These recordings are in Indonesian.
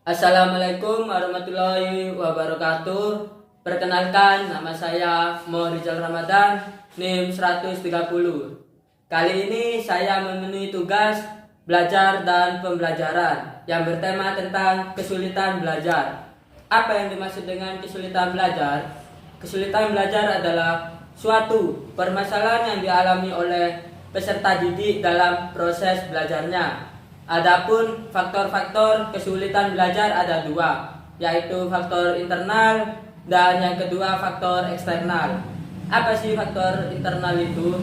Assalamualaikum warahmatullahi wabarakatuh. Perkenalkan, nama saya Rizal Ramadan, NIM 130. Kali ini saya memenuhi tugas belajar dan pembelajaran yang bertema tentang kesulitan belajar. Apa yang dimaksud dengan kesulitan belajar? Kesulitan belajar adalah suatu permasalahan yang dialami oleh peserta didik dalam proses belajarnya. Adapun faktor-faktor kesulitan belajar ada dua, yaitu faktor internal dan yang kedua faktor eksternal. Apa sih faktor internal itu?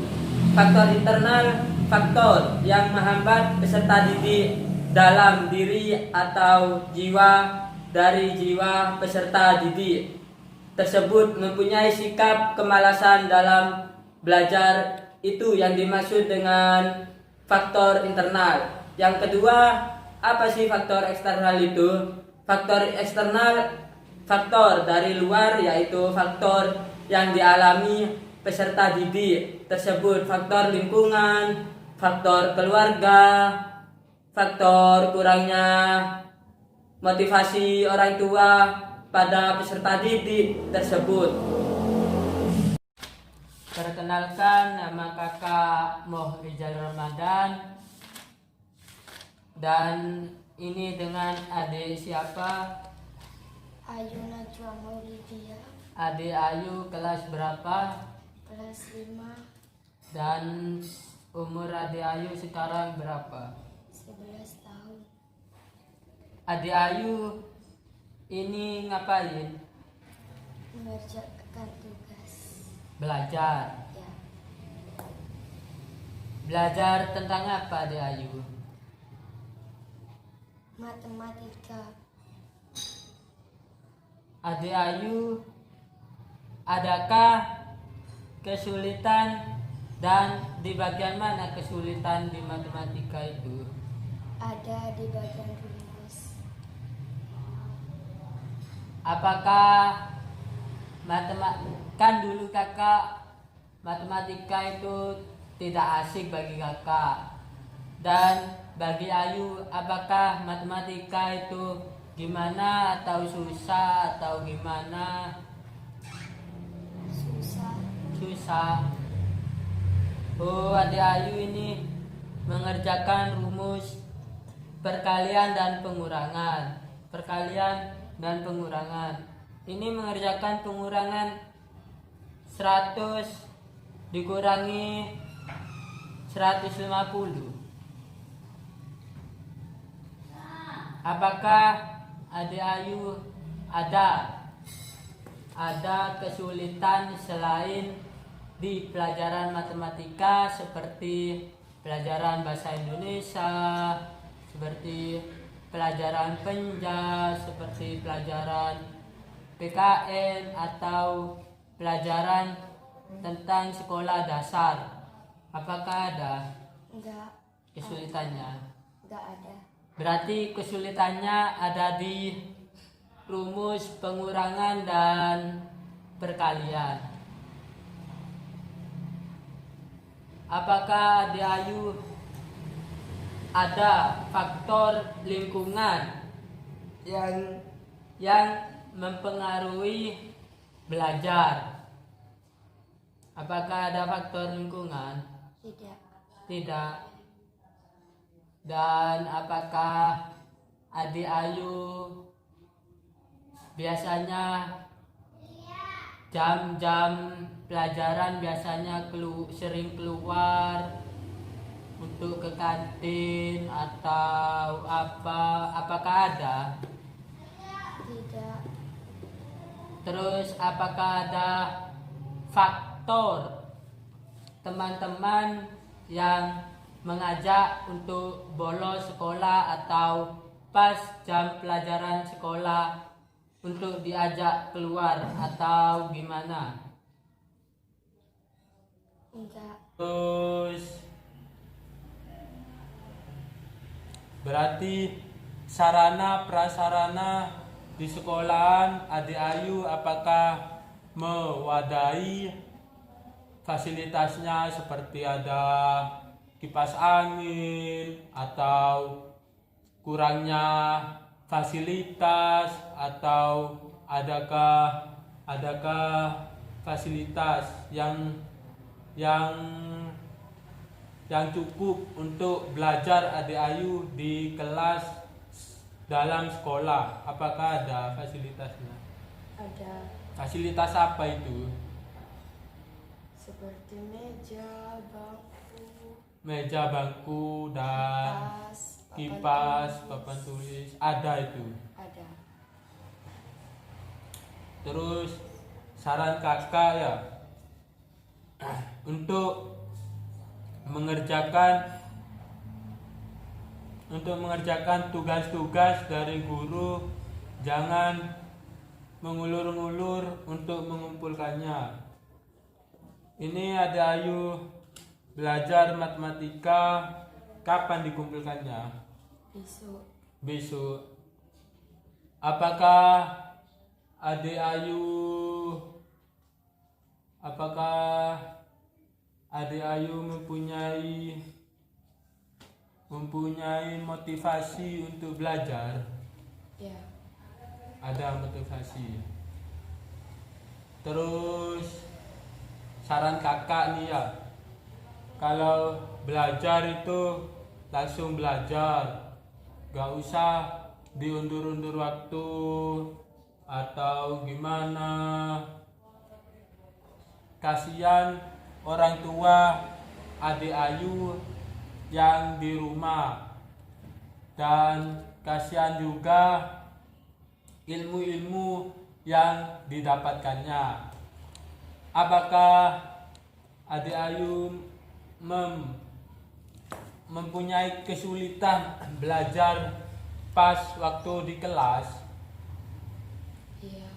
Faktor internal, faktor yang menghambat peserta didik dalam diri atau jiwa dari jiwa peserta didik tersebut mempunyai sikap kemalasan dalam belajar, itu yang dimaksud dengan faktor internal. Yang kedua, apa sih faktor eksternal itu? Faktor eksternal, faktor dari luar, yaitu faktor yang dialami peserta didik tersebut, faktor lingkungan, faktor keluarga, faktor kurangnya motivasi orang tua pada peserta didik tersebut. Perkenalkan, nama kakak Rizal Ramadan. Dan ini dengan adik siapa? Ayu Najwa Maulidia. Adik Ayu kelas berapa? Kelas 5. Dan umur adik Ayu sekarang berapa? 11 tahun. Adik Ayu ini ngapain? Mengerjakan tugas. Belajar. Ya. Belajar tentang apa adik Ayu? Matematika. Adik Ayu, adakah kesulitan dan di bagian mana kesulitan di matematika itu? Ada di bagian rumus. Apakah kan dulu kakak matematika itu tidak asik bagi kakak, dan bagi Ayu apakah matematika itu gimana, atau susah atau gimana? Susah. Oh, adik Ayu ini mengerjakan rumus perkalian dan pengurangan. Ini mengerjakan pengurangan 100 dikurangi 150. Apakah adik Ayu ada kesulitan selain di pelajaran matematika, seperti pelajaran bahasa Indonesia, seperti pelajaran penja, seperti pelajaran PKN, atau pelajaran tentang sekolah dasar? Apakah ada Enggak. kesulitannya? Enggak ada. Berarti kesulitannya ada di rumus pengurangan dan perkalian. Apakah adik Ayu ada faktor lingkungan yang mempengaruhi belajar? Apakah ada faktor lingkungan? Tidak. Dan apakah adik Ayu biasanya jam-jam pelajaran biasanya sering keluar untuk ke kantin atau apa? Apakah ada? Tidak. Terus apakah ada faktor teman-teman yang mengajak untuk bolos sekolah atau pas jam pelajaran sekolah untuk diajak keluar atau gimana? Enggak. Terus berarti sarana prasarana di sekolahan adik Ayu apakah mewadahi fasilitasnya, seperti ada kipas angin atau kurangnya fasilitas atau adakah fasilitas yang cukup untuk belajar adik Ayu di kelas dalam sekolah? Apakah ada fasilitasnya? Ada Fasilitas apa itu? seperti Meja, bangku, dan kipas, papan tulis, ada itu. ada. Terus saran kakak ya, untuk mengerjakan tugas-tugas dari guru, jangan mengulur-ngulur untuk mengumpulkannya. Ini ada Ayu belajar matematika, kapan dikumpulkannya? Besok. Apakah adik Ayu mempunyai motivasi untuk belajar? Ya, Ada motivasi. Terus saran kakak nih ya, kalau belajar itu langsung belajar, gak usah diundur-undur waktu atau gimana. Kasihan orang tua adik Ayu yang di rumah, dan kasihan juga ilmu-ilmu yang didapatkannya. Apakah adik Ayu mempunyai kesulitan belajar pas waktu di kelas? iya,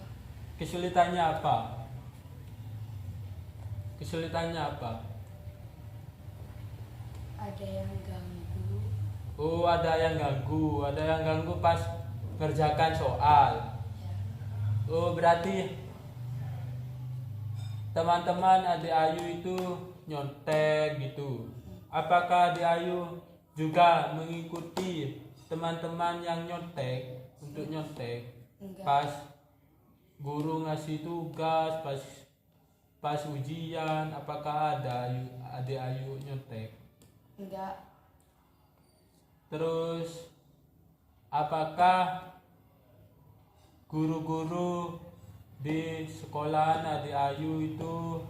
Kesulitannya apa? ada yang ganggu. Oh, ada yang ganggu pas ngerjakan soal. Ya, Oh, berarti teman-teman adik Ayu itu nyontek gitu. Apakah adik Ayu juga mengikuti teman-teman yang nyontek untuk nyontek enggak. pas guru ngasih tugas, pas ujian? Apakah ada adik Ayu nyontek? Enggak. Terus apakah guru-guru di sekolahan adik Ayu itu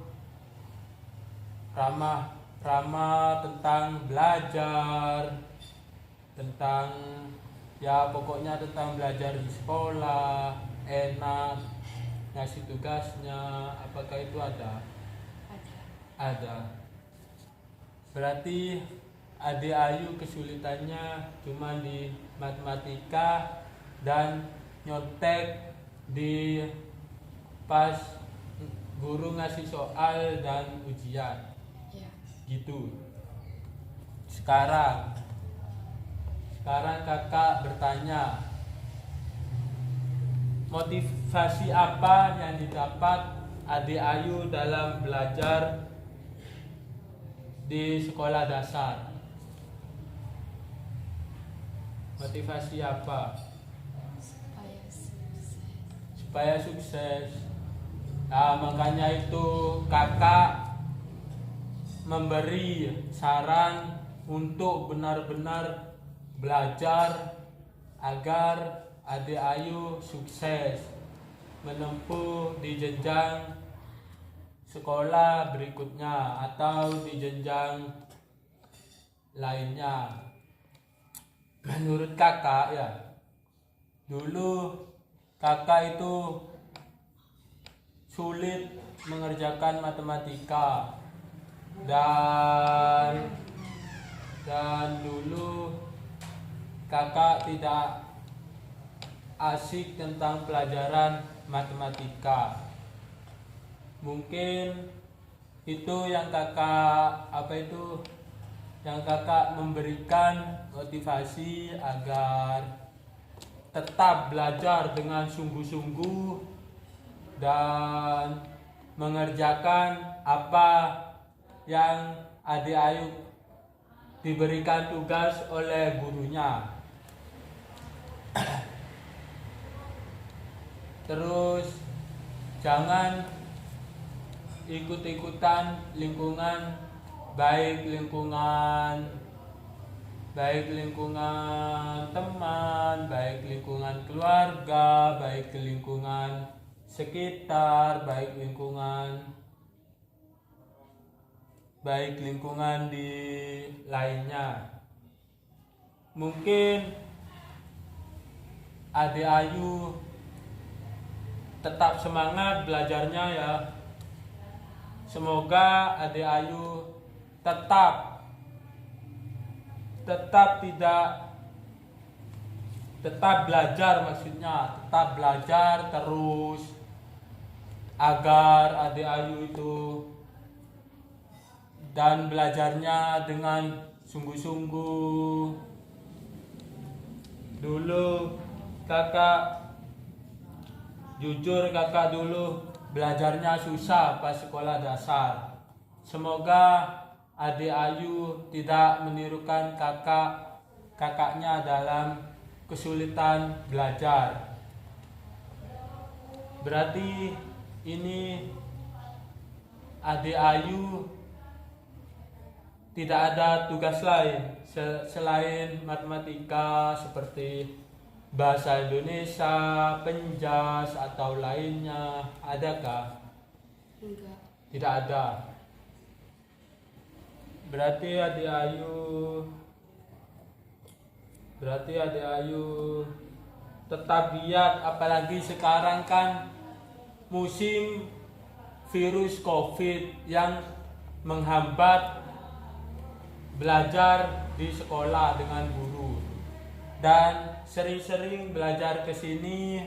ramah tentang belajar, tentang ya pokoknya tentang belajar di sekolah, enak ngasih tugasnya? Apakah itu ada? Ada. Berarti adik Ayu kesulitannya cuma di matematika dan nyontek di pas guru ngasih soal dan ujian Ya, gitu. Sekarang kakak bertanya, motivasi apa yang didapat adik Ayu dalam belajar di sekolah dasar? Motivasi apa? Supaya sukses. Nah, makanya itu kakak memberi saran untuk benar-benar belajar agar adik Ayu sukses menempuh di jenjang sekolah berikutnya atau di jenjang lainnya. Menurut kakak ya, dulu kakak itu sulit mengerjakan matematika, dan dulu kakak tidak asik tentang pelajaran matematika. Mungkin itu yang kakak memberikan motivasi agar tetap belajar dengan sungguh-sungguh dan mengerjakan apa yang adik Ayu diberikan tugas oleh gurunya. Terus jangan ikut-ikutan lingkungan, baik lingkungan teman, baik lingkungan keluarga, baik lingkungan sekitar, baik lingkungan di lainnya. Mungkin Adik Ayu tetap semangat belajarnya ya. Semoga Adik Ayu tetap belajar, maksudnya tetap belajar terus agar Adik Ayu itu dan belajarnya dengan sungguh-sungguh. Dulu kakak dulu belajarnya susah pas sekolah dasar. Semoga Adik Ayu tidak menirukan kakaknya dalam kesulitan belajar. Berarti ini Adik Ayu tidak ada tugas lain selain matematika seperti bahasa Indonesia, penjas atau lainnya. Adakah? Enggak. Tidak ada. Berarti Adik Ayu tetap giat, apalagi sekarang kan musim virus COVID yang menghambat belajar di sekolah dengan guru. Dan sering-sering belajar ke sini.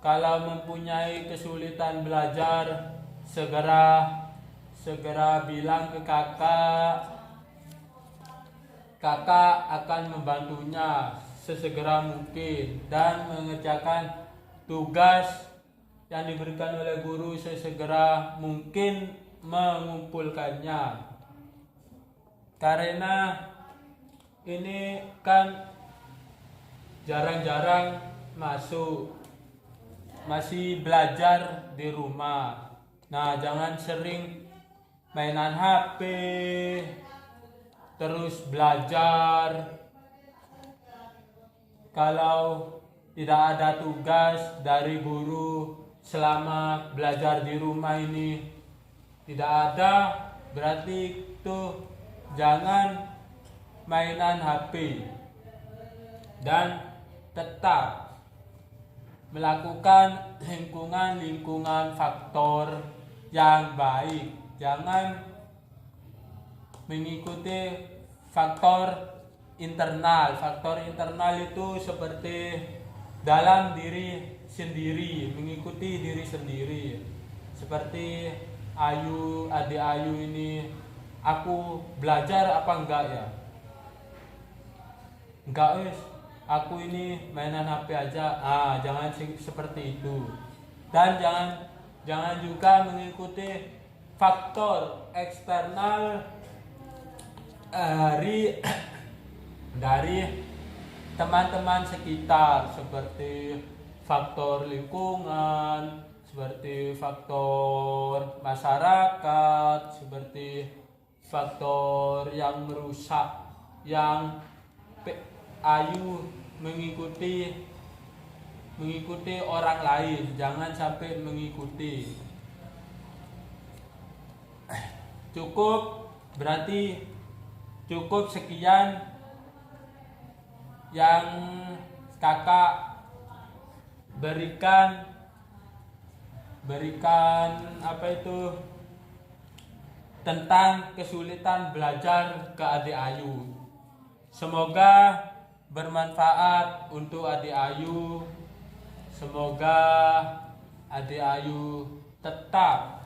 Kalau mempunyai kesulitan belajar, segera bilang ke kakak. Kakak akan membantunya sesegera mungkin dan mengerjakan tugas yang diberikan oleh guru sesegera mungkin mengumpulkannya. Karena ini kan jarang-jarang masuk, masih belajar di rumah. Nah, jangan sering mainan HP terus belajar. Kalau tidak ada tugas dari guru selama belajar di rumah ini tidak ada, berarti itu jangan mainan HP dan tetap melakukan lingkungan faktor yang baik. Jangan mengikuti faktor internal. Faktor internal itu seperti dalam diri sendiri, mengikuti diri sendiri. Seperti Adik Ayu ini, aku belajar apa enggak ya? Enggak wis, aku ini mainan HP aja. Jangan seperti itu. Dan jangan juga mengikuti faktor eksternal dari teman-teman sekitar, seperti faktor lingkungan, seperti faktor masyarakat, seperti faktor yang merusak, yang Ayu mengikuti orang lain. Jangan sampai mengikuti. Cukup sekian yang kakak berikan tentang kesulitan belajar ke Adik Ayu. Semoga bermanfaat untuk Adik Ayu. Semoga Adik Ayu tetap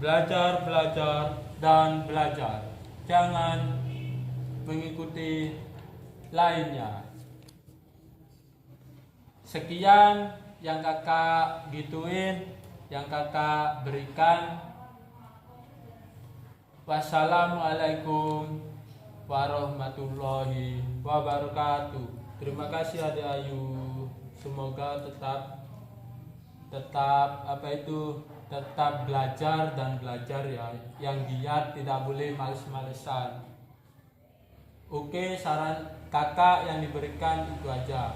belajar dan belajar. Jangan mengikuti lainnya. Sekian yang kakak gituin, yang kakak berikan. Wassalamualaikum warahmatullahi wabarakatuh. Terima kasih Adik Ayu. Semoga tetap tetap belajar dan belajar ya. Yang giat, tidak boleh males-malesan. Oke, saran kakak yang diberikan itu aja.